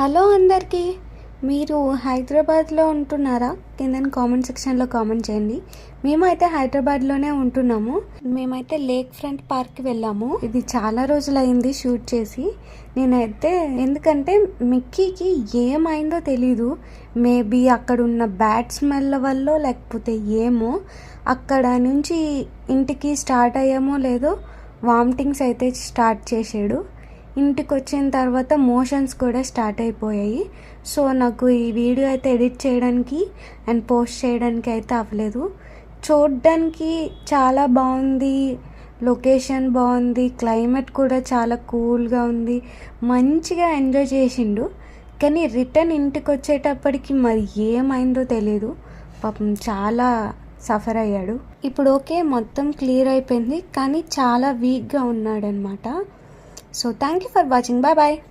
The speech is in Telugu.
హలో అందరికీ. మీరు హైదరాబాద్లో ఉంటున్నారా? కింద కామెంట్ సెక్షన్లో కామెంట్ చేయండి. మేమైతే హైదరాబాద్లోనే ఉంటున్నాము. మేమైతే లేక్ ఫ్రంట్ పార్క్కి వెళ్ళాము. ఇది చాలా రోజులైంది షూట్ చేసి. నేనైతే ఎందుకంటే మిక్కీకి ఏమైందో తెలీదు. మేబీ అక్కడ ఉన్న బ్యాడ్ స్మెల్ వల్ల లేకపోతే ఏమో అక్కడ నుంచి ఇంటికి స్టార్ట్ అయ్యామో లేదో వామిటింగ్స్ అయితే స్టార్ట్ చేసాడు. ఇంటికి వచ్చిన తర్వాత మోషన్స్ కూడా స్టార్ట్ అయిపోయాయి. సో నాకు ఈ వీడియో అయితే ఎడిట్ చేయడానికి అండ్ పోస్ట్ చేయడానికి అయితే అవ్వలేదు. చూడడానికి చాలా బాగుంది, లొకేషన్ బాగుంది, క్లైమేట్ కూడా చాలా కూల్గా ఉంది, మంచిగా ఎంజాయ్ చేసిండు. కానీ రిటర్న్ ఇంటికి వచ్చేటప్పటికి మరి ఏమైందో తెలీదు. పాపం చాలా సఫర్ అయ్యాడు. ఇప్పుడు ఓకే, మొత్తం క్లియర్ అయిపోయింది, కానీ చాలా వీక్గా ఉన్నాడనమాట. So thank you for watching. Bye bye.